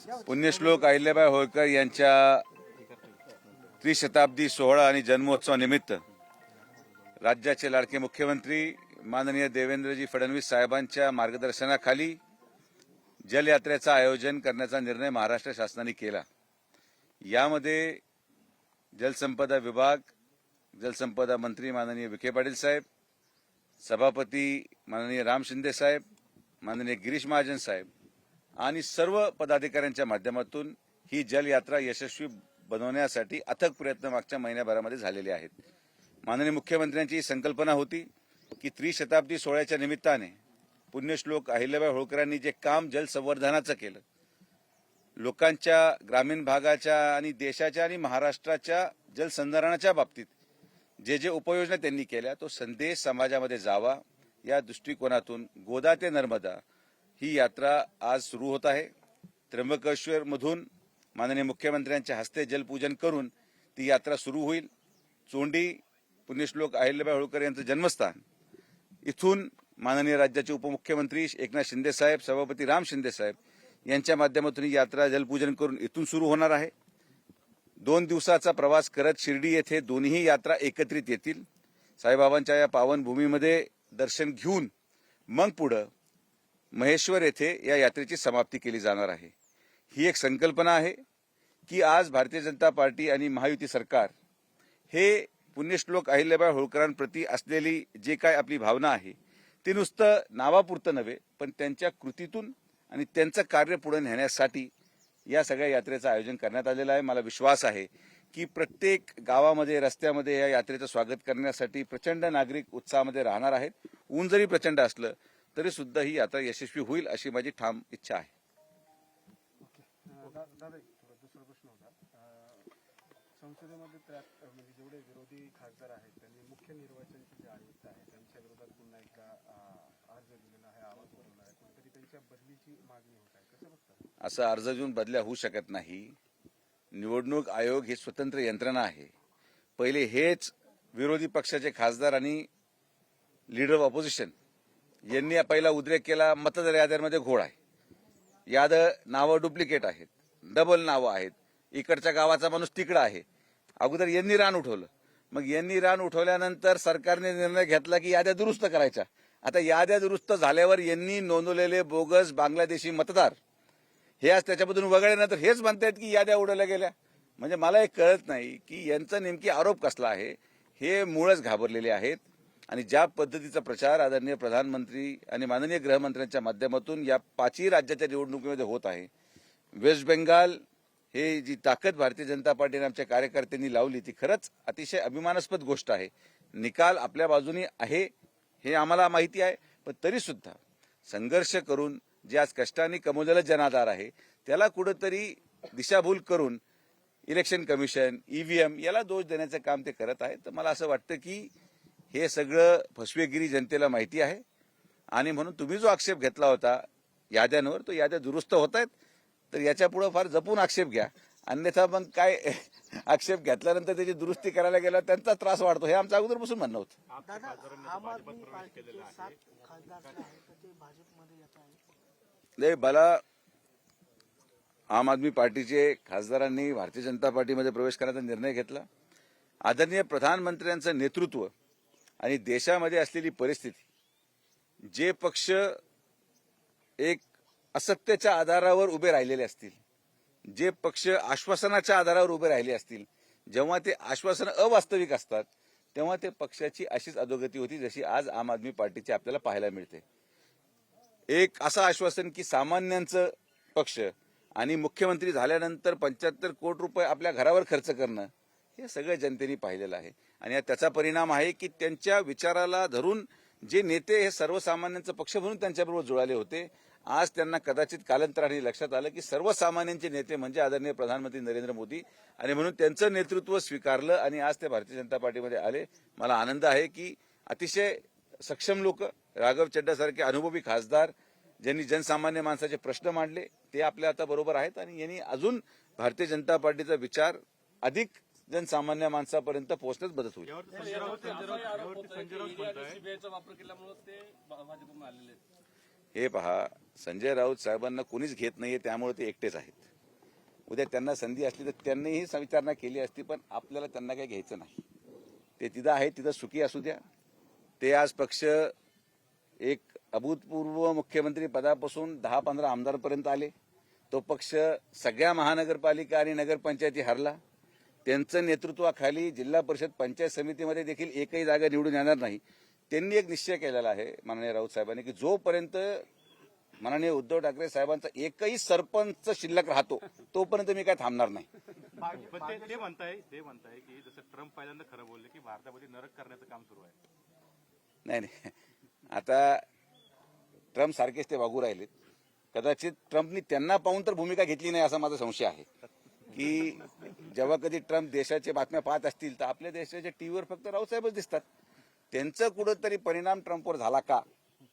पुण्यश्लोक अहिल्याबाई होळकर यांच्या त्रिशताब्दी सोहळा आणि जन्मोत्सवानिमित्त राज्याचे लाडके मुख्यमंत्री माननीय देवेंद्रजी फडणवीस साहेबांच्या मार्गदर्शनाखाली जलयात्रेचं आयोजन करण्याचा निर्णय महाराष्ट्र शासनाने केला। यामध्ये जलसंपदा विभाग, जलसंपदा मंत्री माननीय विखे पाटील साहेब, सभापती माननीय राम शिंदे साहेब, माननीय गिरीश महाजन साहेब आणि सर्व पदाधिकाऱ्यांच्या माध्यमातून ही जलयात्रा यशस्वी बनवण्यासाठी अथक प्रयत्न मागच्या महिन्याभरामध्ये झालेले आहेत। माननीय मुख्यमंत्र्यांची संकल्पना होती की त्रिशताब्दी सोहळ्याच्या निमित्ताने पुण्यश्लोक अहिल्याबाई होळकरांनी जे काम जलसंवर्धनाचं केलं, लोकांच्या ग्रामीण भागाच्या आणि देशाच्या आणि महाराष्ट्राच्या जलसंधारणाच्या बाबतीत जे जे उपाययोजना त्यांनी केल्या तो संदेश समाजामध्ये जावा या दृष्टिकोनातून गोदा ते नर्मदा ही यात्रा आज सुरू होत आहे। त्र्यंबकेश्वर मधून माननीय मुख्यमंत्र्यांच्या हस्ते जलपूजन करून ती यात्रा सुरू होईल। चोंडी पुण्यश्लोक अहिल्याबाई होळकर यांचं जन्मस्थान, इथून माननीय राज्याचे उपमुख्यमंत्री एकनाथ शिंदे साहेब, सभापती राम शिंदे साहेब यांच्या माध्यमातून ही यात्रा जलपूजन करून इथून सुरू होणार आहे। 2 दिवसाचा प्रवास करत शिर्डी येथे दोन्ही यात्रा एकत्रित येतील। साईबाबांच्या या पावन भूमीमध्ये दर्शन घेऊन मग पुढे महेश्वर येथे या यात्रेची समाप्ती केली जाणार आहे। ही एक संकल्पना आहे की आज भारतीय जनता पार्टी आणि महायुती सरकार हे पुण्यश्लोक अहिल्याबाई होळकरांप्रती असलेली जे काय आपली भावना आहे ते नुसतं नावापुरतं नव्हे, पण त्यांच्या कृतीतून आणि त्यांचं कार्य पुढे नेण्यासाठी या सगळ्या यात्रेचं आयोजन करण्यात आलेलं आहे। मला विश्वास आहे की प्रत्येक गावामध्ये, रस्त्यामध्ये या यात्रेचं स्वागत करण्यासाठी प्रचंड नागरिक उत्साहामध्ये राहणार आहेत। ऊन जरी प्रचंड असलं तरी सुद्धा ही यात्रा यशस्वी होईल अशी माझी ठाम इच्छा आहे। दादा दुसरा प्रश्न होता, संसदेमध्ये म्हणजे जेवढे विरोधी खासदार आहेत त्यांनी मुख्य निर्वाचनचे जे आयुक्त आहेत त्यांच्या विरोधात पुन्हा एकदा अर्ज दिलेला आहे, आवाज उठवला आहे, कोणतरी त्यांच्या बदलीची मागणी होत आहे, कसं बघता? असा अर्ज देऊन बदल्या होऊ शकत नाही। निवडणूक आयोग ही स्वतंत्र यंत्रणा आहे। पहिले हेच विरोधी पक्षाचे खासदार आणि लीडर ऑफ ऑपोजिशन यांनी पहिला उद्रेक केला, मतदार याद्यांमध्ये घोळ आहे, याद नावं डुप्लिकेट आहेत, डबल नावं आहेत, इकडच्या गावाचा माणूस तिकडं आहे। अगोदर यांनी रान उठवलं, मग यांनी रान उठवल्यानंतर सरकारने निर्णय घेतला की याद्या दुरुस्त करायच्या। आता याद्या दुरुस्त झाल्यावर यांनी नोंदवलेले बोगस बांगलादेशी मतदार हे आज त्याच्यामधून वगळल्यानंतर हेच म्हणतायत की याद्या उडवल्या गेल्या। म्हणजे मला एक कळत नाही की यांचा नेमकी आरोप कसला आहे। हे मूळच घाबरलेले आहेत आणि ज्या पद्धतीचा प्रचार आदरणीय प्रधानमंत्री आणि माननीय गृहमंत्र्यांच्या माध्यमातून या 5ही राज्याच्या निवडणुकीमध्ये होत आहे, वेस्ट बेंगाल हे जी ताकद भारतीय जनता पार्टीने आमच्या कार्यकर्त्यांनी लावली ती खरंच अतिशय अभिमानास्पद गोष्ट आहे। निकाल आपल्या बाजूने आहे हे आम्हाला माहिती आहे, पण तरी सुद्धा संघर्ष करून जे आज कष्टाने कमवलेला जनाधार आहे त्याला कुठेतरी दिशाभूल करून इलेक्शन कमिशन, ईव्हीएम याला दोष देण्याचं काम ते करत आहेत। तर मला असं वाटतं की हे सगळं फसवेगिरी जनतेला माहिती आहे आणि म्हणून तुम्ही जो आक्षेप घेतला होता याद्यांवर तो याद्या दुरुस्त होत आहेत, तर याच्या पुढे फार जपून आक्षेप घ्या, अन्यथा मग काय आक्षेप घेतल्यानंतर त्याची दुरुस्ती करायला गेला त्यांचा त्रास वाढतो, हे आमचं अगोदरपासून म्हणणं होतं। नाही, मला आम आदमी पार्टीचे खासदारांनी भारतीय जनता पार्टीमध्ये प्रवेश करण्याचा निर्णय घेतला। आदरणीय प्रधानमंत्र्यांचं नेतृत्व आणि देशामध्ये असलेली परिस्थिती, जे पक्ष एक असत्याच्या आधारावर उभे राहिलेले असतील, जे पक्ष आश्वासनाच्या आधारावर उभे राहिले असतील, जेव्हा ते आश्वासन अवास्तविक असतात तेव्हा ते पक्षाची अशीच अधोगती होती जशी आज आम आदमी पार्टीची आपल्याला पाहायला मिळते। एक असं आश्वासन की सामान्यांचं पक्ष आणि मुख्यमंत्री झाल्यानंतर 75 कोटी रुपये आपल्या घरावर खर्च करणं हे सगळं जनतेने पाहिलेलं आहे आणि त्याचा परिणाम आहे की त्यांच्या विचाराला धरून जे नेते हे सर्वसामान्यांचा पक्ष म्हणून त्यांच्याबरोबर जुळाले होते, आज त्यांना कदाचित कालांतराने लक्षात आलं की सर्वसामान्यांचे नेते म्हणजे आदरणीय प्रधानमंत्री नरेंद्र मोदी आणि म्हणून त्यांचं नेतृत्व स्वीकारलं आणि आज ते भारतीय जनता पार्टीमध्ये आले। मला आनंद आहे की अतिशय सक्षम लोक, राघव चड्डासारखे अनुभवी खासदार ज्यांनी जनसामान्य माणसाचे प्रश्न मांडले ते आपल्या आता बरोबर आहेत आणि यांनी अजून भारतीय जनता पार्टीचा विचार अधिक जनसामान्य माणसापर्यंत पोहोचण्यास मदत होईल। हे पहा, संजय राऊत साहेबांना कोणीच घेत नाहीये त्यामुळे ते एकटेच आहेत। उद्या त्यांना संधी असली तर त्यांनीही विचारणा केली असती, पण आपल्याला त्यांना काही घ्यायचं नाही. ते तिथं आहे, तिथं सुखी असू द्या. ते आज पक्ष एक अभूतपूर्व मुख्यमंत्री पदापासून 10-15 आमदारपर्यंत आले. तो पक्ष सगळ्या महानगरपालिका आणि नगरपंचायती हरला. त्यांचं नेतृत्वाखाली जिल्हा परिषद पंचायत समितीमध्ये देखील एकही जागा निवडून येणार नाही. त्यांनी एक निश्चय केलेला आहे माननीय राऊत साहेबांनी की जोपर्यंत माननीय उद्धव ठाकरे साहेबांचा एकही सरपंच शिल्लक राहतो तोपर्यंत मी काय थांबणार नाही. पण ते म्हणताय की जसं ट्रम्प पहिल्यांदा खरं बोलले की भारतामध्ये नरक करण्याचं काम सुरू आहे. नाही, आता ट्रम्प सारखेच ते वागू राहिलेत. कदाचित ट्रम्पनी त्यांना पाहून तर भूमिका घेतली नाही असा माझा संशय आहे की जेव्हा कधी ट्रम्प देशाच्या बातम्या पाहत असतील तर आपल्या देशाच्या टीव्हीवर फक्त राऊत साहेबच दिसतात. त्यांचं कुठंतरी परिणाम ट्रम्पवर झाला का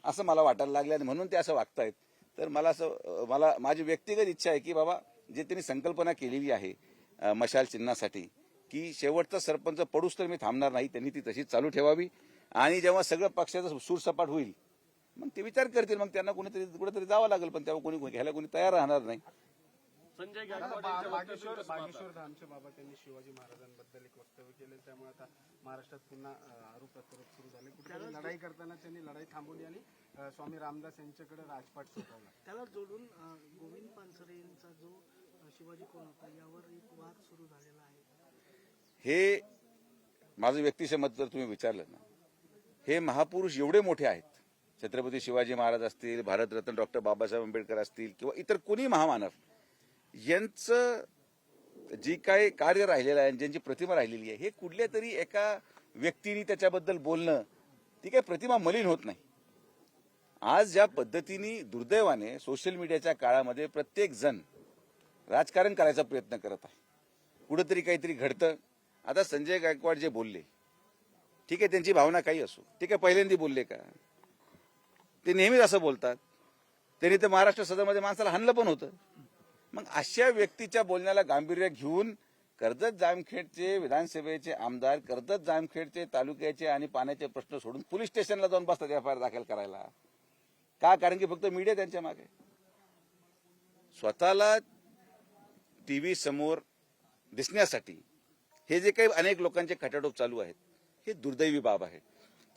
असं मला वाटायला लागलं आणि म्हणून ते असं वागतायत. तर मला माझी व्यक्तिगत इच्छा आहे की बाबा जे त्यांनी संकल्पना केलेली आहे मशाल चिन्हासाठी की शेवटचा सरपंच पडूस तर मी थांबणार नाही, त्यांनी ती तशीच चालू ठेवावी आणि जेव्हा सगळं पक्षाचं सूरसपाट होईल मग ते विचार करतील. मग त्यांना कुठेतरी जावं लागेल, पण तेव्हा कोणी घ्यायला कोणी तयार राहणार नाही. संजय बागेश्वर धामचे बाबा त्यांनी शिवाजी महाराजांबद्दल एक वक्तव्य केले, त्यामुळे आता महाराष्ट्रात पुन्हा आरोप प्रत्यारोप सुरू झाले. कुठेतरी लढाई करताना त्यांनी लढाई थांबवली आणि स्वामी रामदास यांच्याकडे राजपाट सोपवला. त्याला जोडून गोविंद पानसरे यांचा जो शिवाजी कोण होता यावर एक वाद सुरू झालेला आहे. हे माझं व्यक्तिशः मत जर तुम्ही विचारलं ना, हे महापुरुष एवढे मोठे आहेत, छत्रपती शिवाजी महाराज असतील, भारतरत्न डॉक्टर बाबासाहेब आंबेडकर असतील किंवा इतर कोणी महामानव, यांचं जी काही कार्य राहिलेलं आहे, ज्यांची प्रतिमा राहिलेली आहे, हे कुठल्या तरी एका व्यक्तीने त्याच्याबद्दल बोलणं ती काही प्रतिमा मलिन होत नाही. आज ज्या पद्धतीने दुर्दैवाने सोशल मीडियाच्या काळामध्ये प्रत्येक जण राजकारण करायचा प्रयत्न करत आहे, कुठंतरी काहीतरी घडतं. आता संजय गायकवाड जे बोलले, ठीक आहे, त्यांची भावना काही असो, ठीक आहे, पहिल्यांदा बोलले का? ते नेहमीच असं बोलतात. त्यांनी तर महाराष्ट्र सदनमध्ये माणसाला हाणलं पण होतं. मग अशा व्यक्तीच्या बोलण्याला गांभीर्य घेऊन कर्जत जामखेडचे विधानसभेचे आमदार कर्जत जामखेडचे तालुक्याचे आणि पाण्याचे प्रश्न सोडून पोलीस स्टेशनला जाऊन बसतात एफआयआर दाखल करायला का? कारण की फक्त मीडिया त्यांच्या मागे. स्वतःला टीव्ही समोर दिसण्यासाठी हे जे काही अनेक लोकांचे खटाटोप चालू आहेत, हे दुर्दैवी बाब आहे.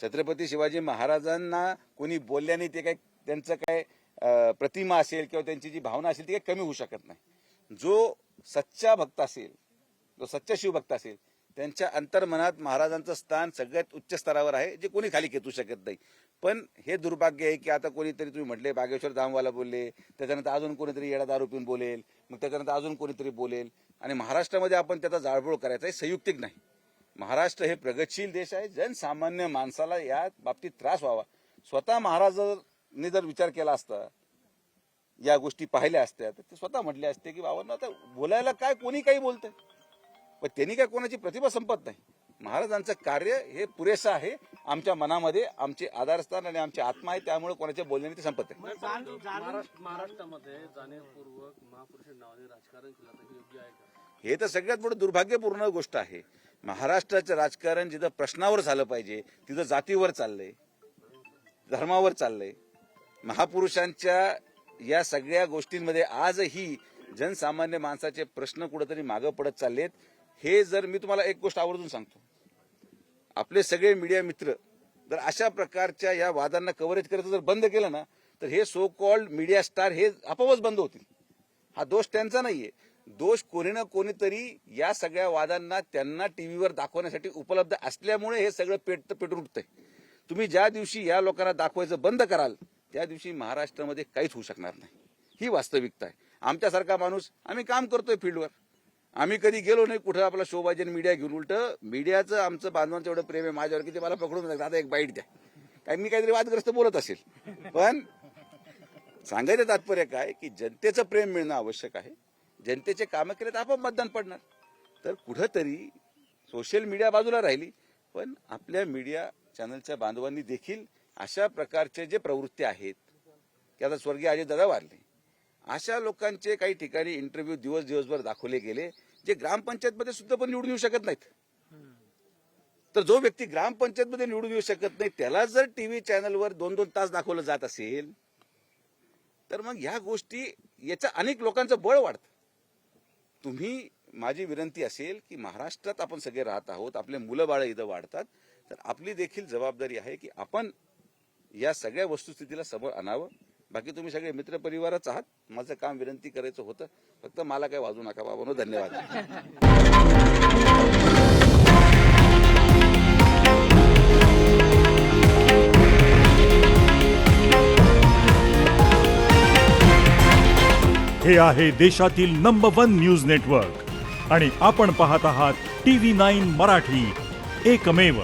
छत्रपती शिवाजी महाराजांना कोणी बोलल्याने ते काय त्यांचं काय प्रतिमा असेल किंवा त्यांची जी भावना असेल ती काही कमी होऊ शकत नाही. जो सच्चा भक्त असेल, जो सच्चा शिवभक्त असेल, त्यांच्या अंतर्मनात महाराजांचं स्थान सगळ्यात उच्च स्तरावर आहे, जे कोणी खाली खेचू शकत नाही. पण हे दुर्भाग्य आहे की आता कोणीतरी तुम्ही म्हटले बागेश्वर धामवाला बोलले, त्याच्यानंतर अजून कोणीतरी येडा दारू पिऊन बोलेल, मग त्याच्यानंतर अजून कोणीतरी बोलेल आणि महाराष्ट्रामध्ये आपण त्याचा जाळपोळ करायचा हे संयुक्तिक नाही. महाराष्ट्र हे प्रगतशील देश आहे. जनसामान्य माणसाला या बाबतीत त्रास व्हावा, स्वतः महाराजांनी जर विचार केला असता, या गोष्टी पाहिल्या असत्या, तर ते स्वतः म्हटले असते की बाबा आता बोलायला काय, कोणी काही बोलतंय, पण त्यांनी काय कोणाची प्रतिभा संपत नाही. महाराजांचं कार्य हे पुरेसं आहे. आमच्या मनामध्ये आमचे आधारस्थान आणि आमची आत्मा आहे, त्यामुळे कोणाच्या बोलण्याने ते संपत नाही. महाराष्ट्रामध्ये जाणीवपूर्वक महापुरुष नावाने राजकारण केलं तर योग्य आहे का? हे तर सगळ्यात मोठं दुर्भाग्यपूर्ण गोष्ट आहे. महाराष्ट्राचं राजकारण जिथं प्रश्नावर झालं पाहिजे तिथं जातीवर चाललंय, धर्मावर चाललंय. महापुरुषांच्या या सगळ्या गोष्टींमध्ये आजही जनसामान्य माणसाचे प्रश्न कुठेतरी मागं पडत चाललेत. हे जर मी तुम्हाला एक गोष्ट आवर्जून सांगतो, आपले सगळे मीडिया मित्र जर अशा प्रकारच्या या वादांना कव्हरेज करायचं जर बंद केलं ना, तर हे सो कॉल्ड मीडिया स्टार हे आपोआपच बंद होतील. हा दोष त्यांचा नाहीये, दोष कोणी ना कोणीतरी या सगळ्या वादांना त्यांना टीव्हीवर दाखवण्यासाठी उपलब्ध असल्यामुळे हे सगळं पेटून उठतंय. तुम्ही ज्या दिवशी या लोकांना दाखवायचं बंद कराल त्या दिवशी महाराष्ट्रामध्ये काहीच होऊ शकणार नाही. ही वास्तविकता आहे. आमच्यासारखा माणूस आम्ही काम करतोय फील्डवर, आम्ही कधी गेलो नाही कुठं आपला शोबाजी मीडिया घेऊन. उलट मीडियाचं आमचं बांधवांचं एवढं प्रेम आहे माझ्यावर की ते मला पकडून दादा एक बाईट द्या, काय मी काहीतरी वादग्रस्त बोलत असेल. पण सांगायचं तात्पर्य काय की जनतेचं प्रेम मिळणं आवश्यक आहे. जनतेचे कामं केले तर आपण मतदान पडणार. तर कुठंतरी सोशल मीडिया बाजूला राहिली, पण आपल्या मीडिया चॅनलच्या बांधवांनी देखील अशा प्रकारचे जे प्रवृत्ती आहेत की आता स्वर्गीय अजितदादा वारले, अशा लोकांचे काही ठिकाणी इंटरव्ह्यू दिवसभर दाखवले गेले जे ग्रामपंचायतमध्ये सुद्धा पण निवडून येऊ शकत नाहीत. तर जो व्यक्ती ग्रामपंचायतमध्ये निवडून येऊ शकत नाही त्याला जर टीव्ही चॅनलवर 2-2 तास दाखवलं जात असेल तर मग ह्या गोष्टी याचं अनेक लोकांचं बळ वाढतं. तुम्ही माझी विनंती असेल की महाराष्ट्रात आपण सगळे राहत आहोत, आपले मुलं बाळं इथं वाढतात, तर आपली देखील जबाबदारी आहे की आपण या सगळ्या वस्तुस्थितीला समोर आणावं. बाकी तुम्ही सगळे मित्रपरिवारच आहात. माझं काम विनंती करायचं होतं, फक्त मला काय वाजू नका बाबांनो. धन्यवाद. हे आहे देशातील नंबर 1 न्यूज नेटवर्क आणि आपण पाहत आहात TV9 मराठी, एकमेव.